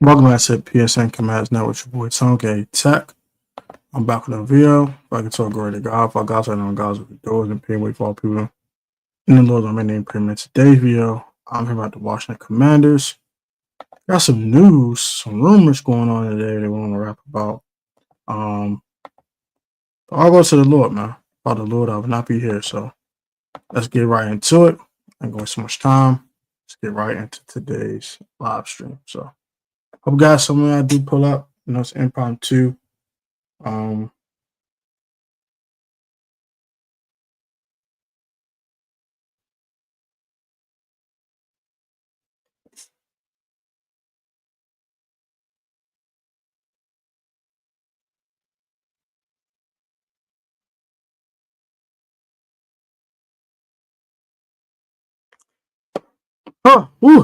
Welcome back to PSN Commands Now with your boy Tonke Tech. I'm back with a video. If I can talk great to God, for guys I know guys with the doors and pay way for all people. In the Lord, I'm in name pretty much today's video. I'm here about the Washington Commanders. Got some news, some rumors going on today that we want to rap about. I'll go to the Lord, man. About the Lord, I will not be here. So let's get right into it. I ain't going so much time. Let's get right into today's live stream. So hope guys, something I do pull up. You know, it's impromptu.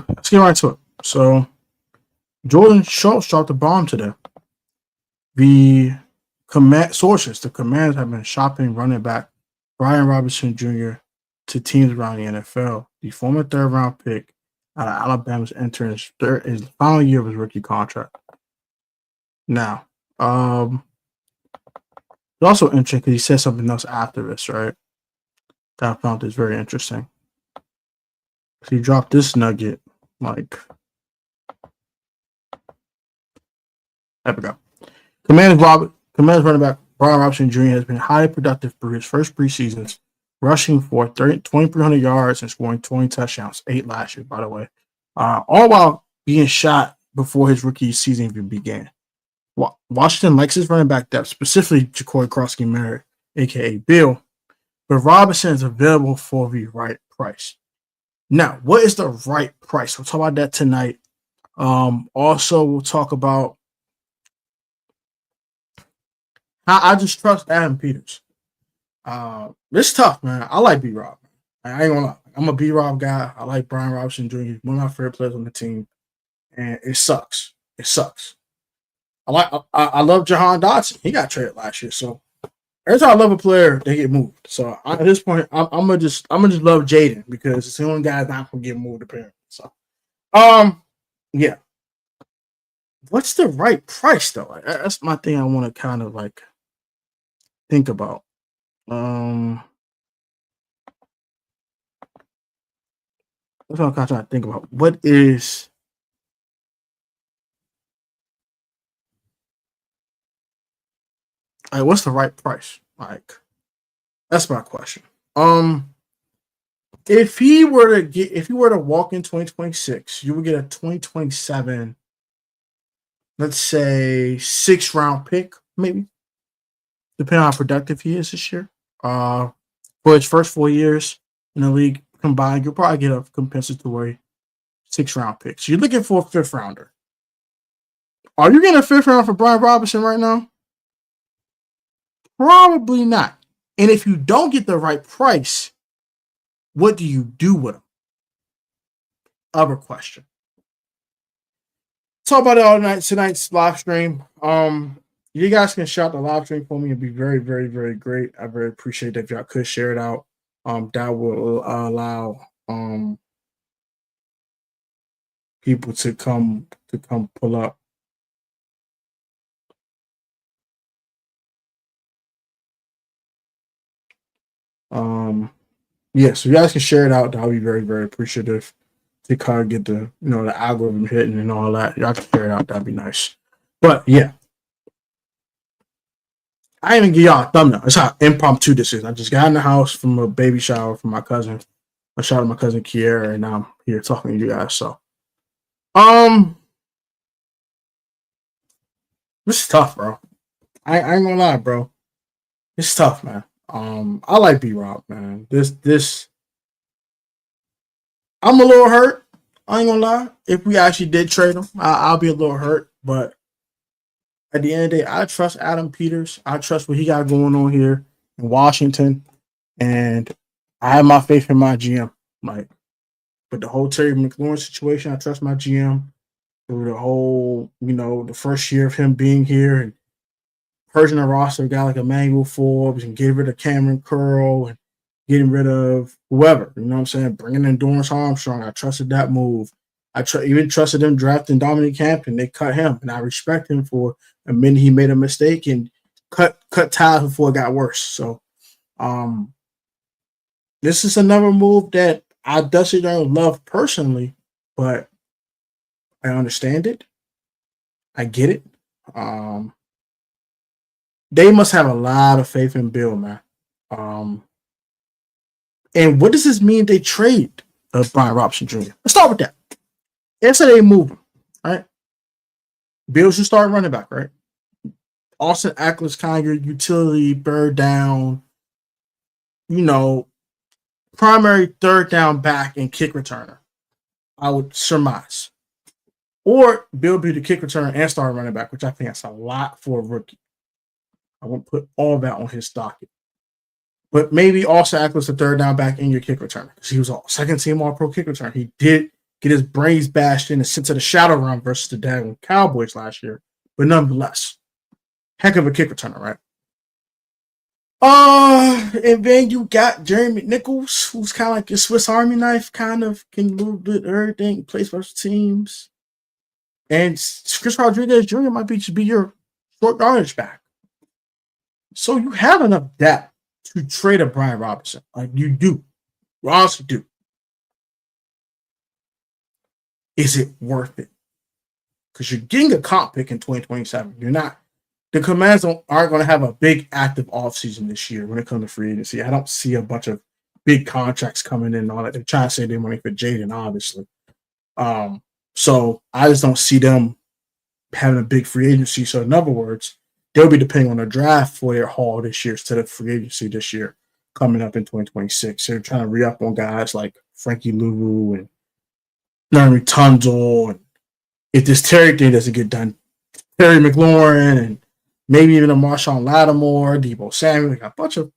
Let's get right to it. So Jordan Schultz dropped a bomb today. The sources, the Commanders have been shopping running back Brian Robinson Jr. to teams around the NFL. The former third-round pick out of Alabama's entering his final year of his rookie contract. Now, it's also interesting because he said something else after this, right? That I found this very interesting. So he dropped this nugget, like, there we go. Commanders running back Brian Robinson Jr. has been highly productive through his first preseasons, rushing for 2,300 yards and scoring 20 touchdowns, 8 last year, by the way, all while being shot before his rookie season even began. Washington likes his running back depth, specifically Jacory Krosky-Merritt, a.k.a. Bill, but Robinson is available for the right price. Now, what is the right price? We'll talk about that tonight. Also, we'll talk about I just trust Adam Peters. It's tough, man. I like B-Rob. I ain't gonna lie. I'm a B-Rob guy. I like Brian Robinson Jr. He's one of my favorite players on the team. And it sucks. It sucks. I love Jahan Dotson. He got traded last year. So every time I love a player, they get moved. So at this point, I'm gonna just love Jaden because it's the only guy that's not gonna get moved apparently. So yeah. What's the right price though? That's my thing I want to kind of like think about. That's what I'm kind of trying to think about. What is what's the right price? Like, that's my question. If he were to walk in 2026, you would get a 2027, let's say 6th round pick, maybe, depending on how productive he is this year. For his first 4 years in the league combined, you'll probably get a compensatory 6th round pick. So you're looking for a 5th rounder. Are you getting a 5th round for Brian Robinson right now? Probably not. And if you don't get the right price, what do you do with him? Other question. Talk about it all night tonight's live stream. You guys can shout the live stream for me. It'd be very, very, very great. I very appreciate that if y'all could share it out. That will allow people to come pull up. Yeah, so you guys can share it out. That'll be very, very appreciative to kind of get the the algorithm hitting and all that. Y'all can share it out. That'd be nice. But yeah, I didn't even give y'all a thumbnail. That's how impromptu this is. I just got in the house from a baby shower from my cousin. I shot at my cousin Kiera, and now I'm here talking to you guys. So, this is tough, bro. I ain't gonna lie, bro. It's tough, man. I like B-Rob, man. This I'm a little hurt. I ain't gonna lie. If we actually did trade him, I'll be a little hurt. But at the end of the day, I trust Adam Peters. I trust what he got going on here in Washington, and I have my faith in my GM. Like, with the whole Terry McLaurin situation, I trust my GM through the whole, the first year of him being here and purging the roster, a guy like Emmanuel Forbes and getting rid of Cameron Curl and getting rid of whoever, you know what I'm saying? Bringing in Dorrance Armstrong. I trusted that move. I even trusted them drafting Dominic Camp, and they cut him, and I respect him for admitting he made a mistake and cut ties before it got worse. So, this is another move that I definitely don't love personally, but I understand it. I get it. They must have a lot of faith in Bill, man. And what does this mean? They trade Brian Robinson Jr. Let's start with that. Let's say they move him, right? Bill should start running back, right? Austin Eckler's kind of your utility, third down, primary third down back and kick returner, I would surmise. Or Bill be the kick returner and start running back, which I think that's a lot for a rookie. I won't put all that on his docket. But maybe also act as the third down back in your kick returner, because he was a second team All-Pro kick returner. He did get his brains bashed in and sent to the shadow run versus the Dallas Cowboys last year. But nonetheless, heck of a kick returner, right? And then you got Jerry McNichols, who's kind of like your Swiss Army knife, kind of can do a little bit of everything, plays for teams. And Chris Rodriguez Jr. might be your short yardage back. So you have enough depth to trade a Brian Robinson. Like you do. You honestly do. Is it worth it? Because you're getting a comp pick in 2027. You're not. The Commanders aren't going to have a big active offseason this year when it comes to free agency. I don't see a bunch of big contracts coming in and all that. They're trying to save their money for Jaden, obviously. So I just don't see them having a big free agency. So in other words, they'll be depending on the draft for their haul this year instead of free agency this year coming up in 2026. They're trying to re-up on guys like Frankie Louvu and Larry Tunzel. And if this Terry thing doesn't get done, Terry McLaurin and maybe even a Marshawn Lattimore, Deebo Samuel, they got a bunch of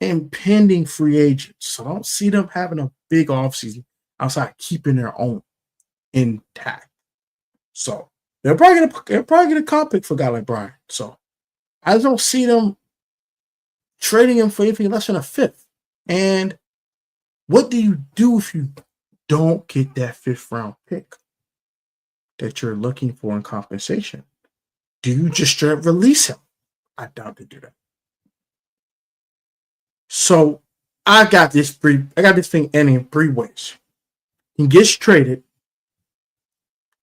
impending free agents. So I don't see them having a big offseason outside keeping their own intact. So they're probably get a comp pick for a guy like Brian. So I don't see them trading him for anything less than a fifth. And what do you do if you don't get that fifth round pick that you're looking for in compensation? Do you just straight up release him? I doubt they do that. So I got this thing ending in three ways. He gets traded.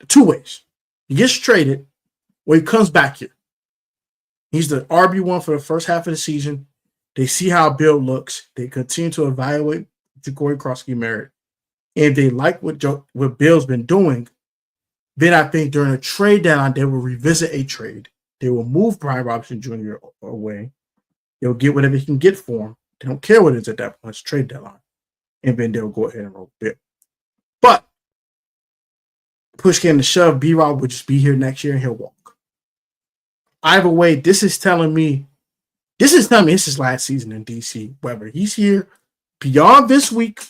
Two ways. He gets traded or he comes back here. He's the RB1 for the first half of the season. They see how Bill looks. They continue to evaluate Jacory Krosky-Merritt. And they like what Bill's been doing. Then I think during a trade deadline, they will revisit a trade. They will move Brian Robinson Jr. away. They'll get whatever he can get for him. They don't care what it is at that point. It's trade deadline. And then they'll go ahead and roll Bill. But push came to shove, B-Rob would just be here next year and he'll walk. Either way, this is telling me this is his last season in DC. Whether he's here beyond this week,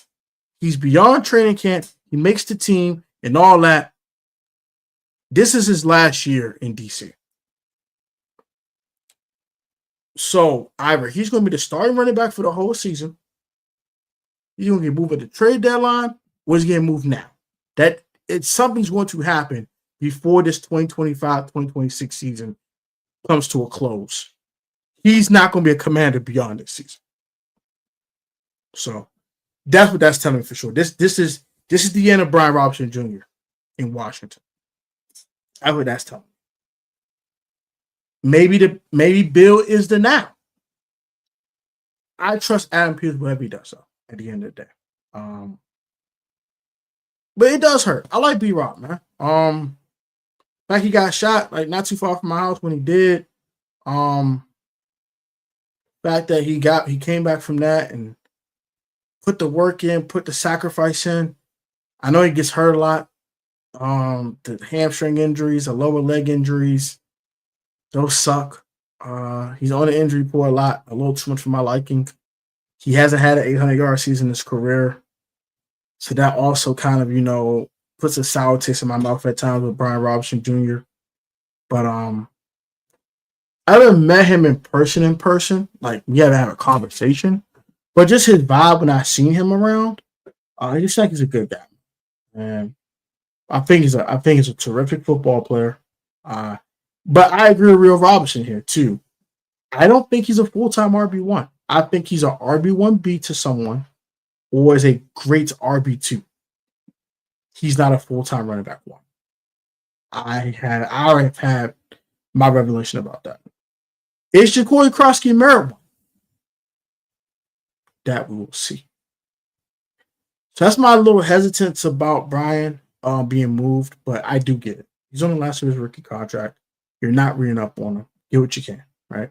he's beyond training camp, he makes the team and all that. This is his last year in DC. So either he's going to be the starting running back for the whole season, he's going to get moved at the trade deadline, or he's getting moved now. Something's going to happen before this 2025-2026 season comes to a close. He's not going to be a Commander beyond this season. So that's what that's telling me for sure. This is the end of Brian Robinson Jr. in Washington. That's what that's telling me. Maybe Bill is the now. I trust Adam Peters whatever he does, though, at the end of the day. But it does hurt. I like B-Rob, man. Like he got shot, like not too far from my house when he did. Fact that he came back from that and put the work in, put the sacrifice in. I know he gets hurt a lot. The hamstring injuries, the lower leg injuries, those suck. He's on the injury report a little too much for my liking. He hasn't had an 800-yard season in his career. So that also kind of, puts a sour taste in my mouth at times with Brian Robinson Jr. But I haven't met him in person. Like, we haven't had a conversation. But just his vibe when I seen him around, he just like he's a good guy. And I think he's a terrific football player. But I agree with Real Robinson here too. I don't think he's a full-time RB1. I think he's an RB1B to someone or is a great RB2. He's not a full-time running back one. I have had my revelation about that. Is Jacory Krosky merit one? That we will see. So that's my little hesitance about Brian being moved, but I do get it. He's on the last of his rookie contract. You're not reading up on him. Get what you can, right?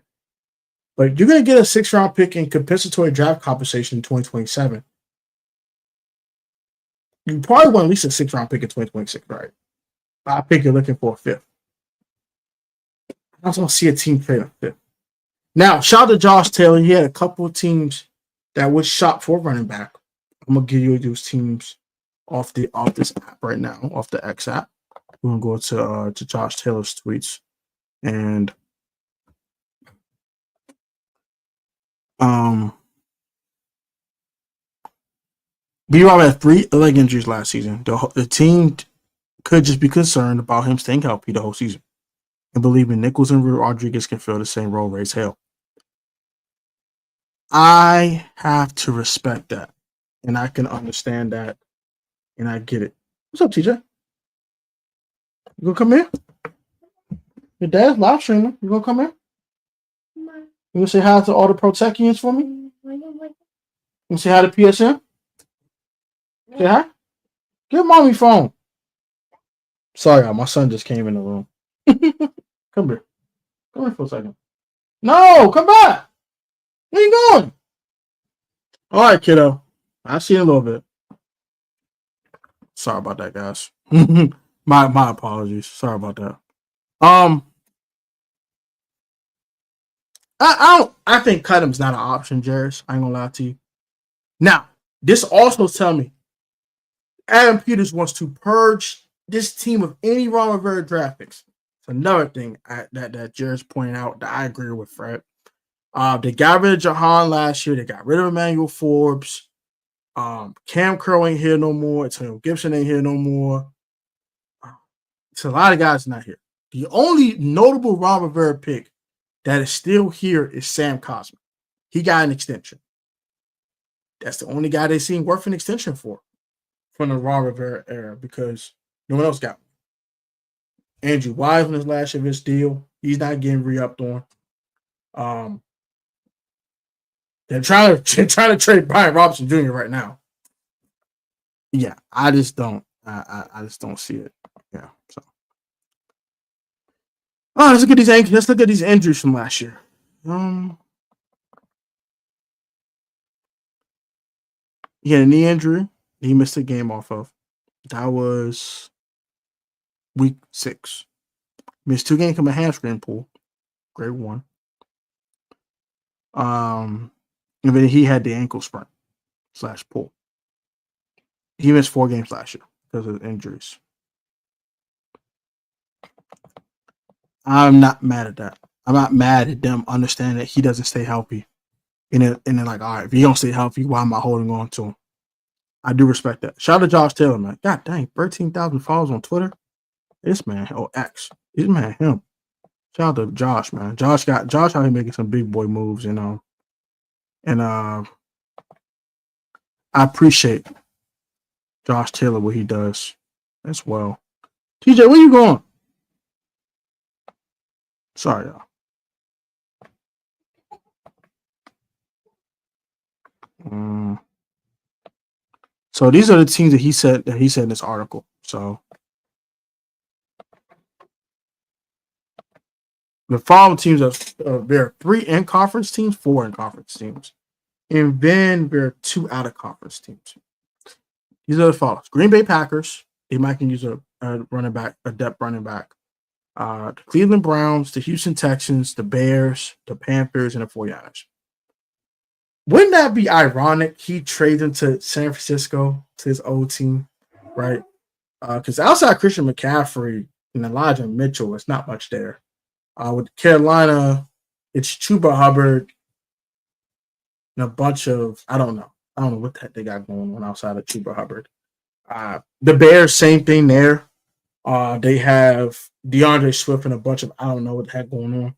But you're going to get a 6th-round pick in compensatory draft compensation in 2027. You probably want at least a 6th-round pick in 2026, right? I think you're looking for a 5th. I also don't see a team trade a 5th. Now, shout out to Josh Taylor. He had a couple of teams that would shop for running back. I'm gonna give you those teams off this app right now, off the X app. We're gonna go to Josh Taylor's tweets and B-Rob had 3 leg injuries last season. The team could just be concerned about him staying healthy the whole season and believing Nichols and Rodriguez can fill the same role. RaiseHail. I have to respect that, and I can understand that, and I get it. What's up, TJ? You gonna come here? Your dad's live streaming. You gonna come here? You gonna say hi to all the Protechians for me? You gonna say hi to PSM? Say hi? Give mommy phone. Sorry, y'all. My son just came in the room. Come here. Come here for a second. No, come back. Where you going? All right, kiddo. I'll see you in a little bit. Sorry about that, guys. my apologies. Sorry about that. I think Cutham's not an option, Jarris. I ain't gonna lie to you. Now, this also tell me Adam Peters wants to purge this team of any Ron Rivera draft picks. It's another thing that Jarris pointed out that I agree with, Fred. They got rid of Jahan last year. They got rid of Emmanuel Forbes. Cam Curl ain't here no more. Antonio Gibson ain't here no more. It's a lot of guys not here. The only notable Ron Rivera pick that is still here is Sam Cosmi. He got an extension. That's the only guy they seen worth an extension for from the Ron Rivera era because no one else got one. Andrew Wise on his last year of his deal. He's not getting re-upped on. They're trying to trade Brian Robinson Jr. right now. Yeah, I just don't. I just don't see it. Yeah. So, let's look at these injuries from last year. He had a knee injury. He missed a game off of. That was week 6. Missed 2 games from a hamstring pull. Grade 1. And then he had the ankle sprain / pull. He missed 4 games last year because of injuries. I'm not mad at that. I'm not mad at them understanding that he doesn't stay healthy. And then like, all right, if he don't stay healthy, why am I holding on to him? I do respect that. Shout out to Josh Taylor, man. God dang, 13,000 followers on Twitter. This man, X. This man, him. Shout out to Josh, man. Josh out here making some big boy moves, and I appreciate Josh Taylor what he does as well. TJ, where you going? Sorry, y'all. So these are the teams that he said in this article. So the following teams are there are 3 in-conference teams, 4 in-conference teams, and then there are 2 out-of-conference teams. These are the following: Green Bay Packers. They might can use a running back, a depth running back. The Cleveland Browns, the Houston Texans, the Bears, the Panthers, and the 49ers. Wouldn't that be ironic? He trades him to San Francisco, to his old team, right? Because outside Christian McCaffrey and Elijah Mitchell, it's not much there. With Carolina, it's Chuba Hubbard and a bunch of I don't know what the heck they got going on outside of Chuba Hubbard. The Bears, same thing there. They have DeAndre Swift and a bunch of I don't know what the heck going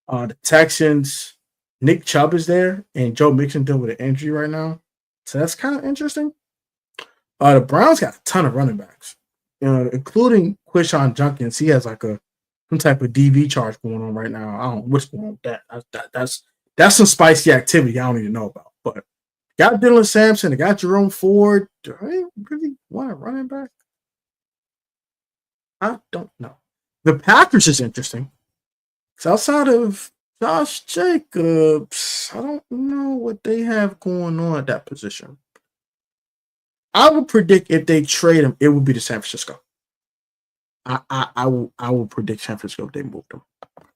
on. The Texans, Nick Chubb is there, and Joe Mixon dealing with an injury right now, so that's kind of interesting. The Browns got a ton of running backs, including Quishon Junkins. He has like some type of DV charge going on right now. I don't know what's going on with that. That's some spicy activity I don't even know about. But got Dylan Sampson, they got Jerome Ford. Do I really want a running back? I don't know. The Packers is interesting. So outside of Josh Jacobs, I don't know what they have going on at that position. I would predict if they trade him, it would be to San Francisco. I will predict San Francisco if they move them.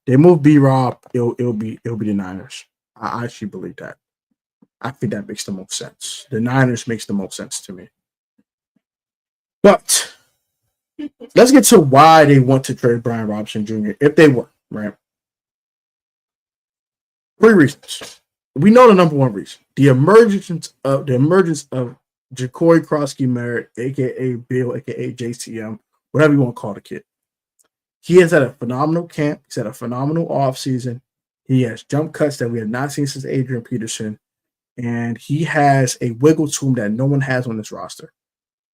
They move B Rob, it'll be the Niners. I actually believe that. I think that makes the most sense. The Niners makes the most sense to me. But let's get to why they want to trade Brian Robinson Jr. if they were, right? 3 reasons. We know the number one reason: the emergence of Ja'Cory Krosky Merritt, aka Bill, aka JCM, whatever you want to call the kid. He has had a phenomenal camp. He's had a phenomenal offseason. He has jump cuts that we have not seen since Adrian Peterson. And he has a wiggle to him that no one has on this roster.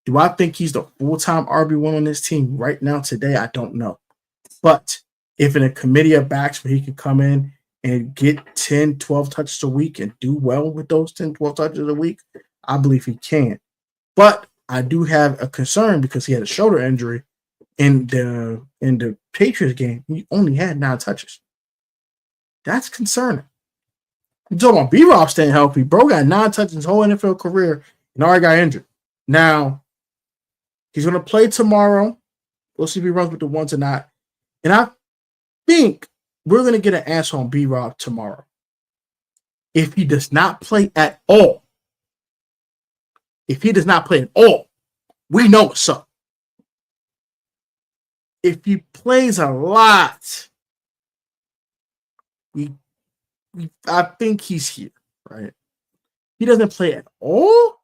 Do I think he's the full-time RB1 on this team right now today? I don't know. But if in a committee of backs where he can come in and get 10, 12 touches a week and do well with those 10, 12 touches a week, I believe he can. But I do have a concern because he had a shoulder injury in the Patriots game. He only had 9 touches. That's concerning. You're talking about B-Rob staying healthy. Bro got 9 touches his whole NFL career and already got injured. Now, he's going to play tomorrow. We'll see if he runs with the ones or not. And I think we're going to get an answer on B-Rob tomorrow. If he does not play at all, we know what's up. If he plays a lot, I think he's here, right? He doesn't play at all?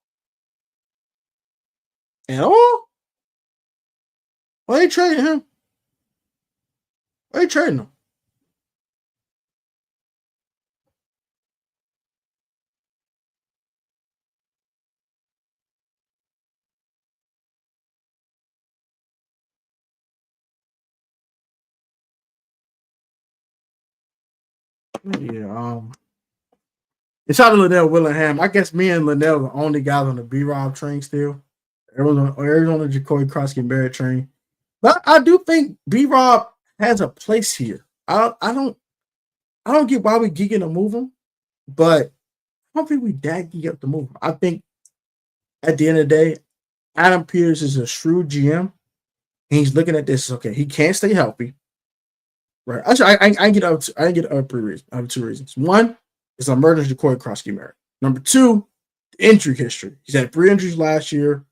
At all? Why are you trading him? Why are you trading him? Yeah, it's out of Liddell Willingham. I guess me and Liddell are the only guys on the B-Rob train still. Everyone's on the Ja'Cory Krosky Barrett train. But I do think B-Rob has a place here. I don't get why we geeking to move him, but I don't think we that geek up to move him. I think at the end of the day, Adam Peters is a shrewd GM. And he's looking at this. Okay, he can't stay healthy. Right. Actually, I get up 2 reasons. One is the emergence of Ja'Cory Krosky Merritt. Number 2, the injury history. He's had 3 injuries last year.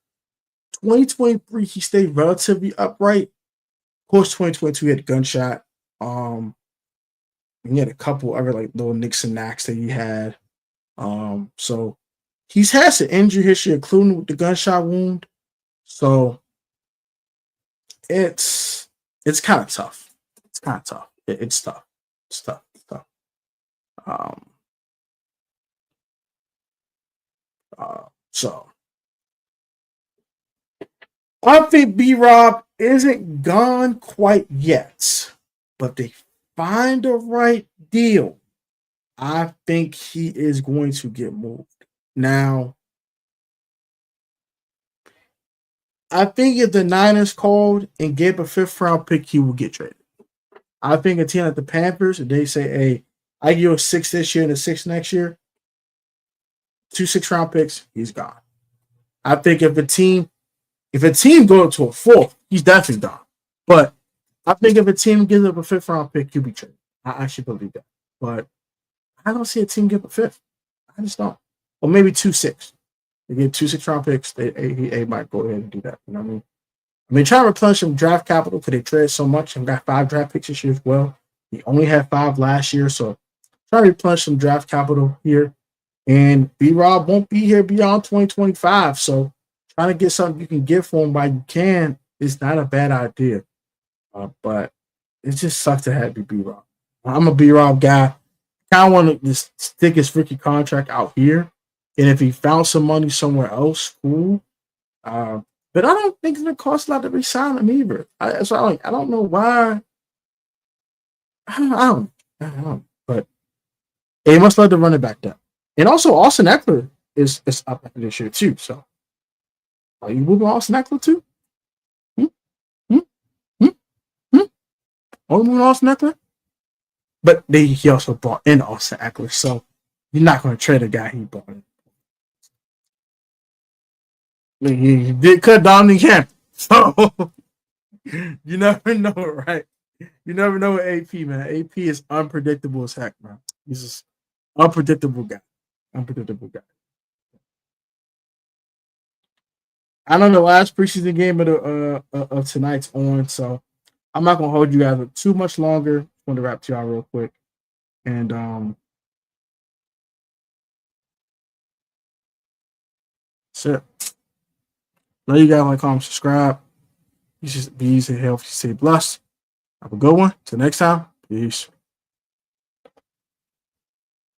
2023, he stayed relatively upright. Of course, 2022, he had a gunshot. He had a couple other like little nicks and knacks that he had. So he's had some injury history, including with the gunshot wound. So it's kind of tough. It's kind of tough. It's tough. It's tough. It's tough. So I think B-Rob isn't gone quite yet, but they find the right deal. I think he is going to get moved. Now, I think if the Niners called and gave a 5th round pick, he will get traded. I think a team like the Panthers, if they say, hey, I give you a 6 this year and a 6 next year, 2 6-round picks, he's gone. I think if a team goes to a 4th, he's definitely gone. But I think if a team gives up a 5th round pick, he'll be traded. I actually believe that. But I don't see a team give a 5th. I just don't. Or maybe 2 6. They get 2 6-round picks, they might go ahead and do that. You know what I mean? Trying to replenish some draft capital because they traded so much and got 5 draft picks this year as well. He only had 5 last year, so trying to replenish some draft capital here. And B-Rob won't be here beyond 2025, so trying to get something you can get for him while you can it's not a bad idea. But it just sucks to have to be B-Rob. I'm a B-Rob guy. Kind of want to just stick his freaky contract out here. And if he found some money somewhere else, cool. But I don't think it's going to cost a lot to resign him either. I don't know why. I don't. But they must let the running back down. And also, Austin Eckler is up this year too. So are you moving Austin Eckler too? Hmm? Hmm? Hmm? Hmm? Are you moving Austin Eckler? But he also brought in Austin Eckler, so you're not going to trade a guy he brought in. I mean, he did cut Dominic Camp, so you never know, right? You never know with AP, man. AP is unpredictable as heck, man. He's just unpredictable guy. Unpredictable guy. I know the last preseason game of tonight's on, so I'm not gonna hold you guys up too much longer. I want to wrap to y'all real quick, and that's it. Love you guys. Like, comment, subscribe. You should be easy, healthy, stay blessed. Have a good one. Till next time. Peace.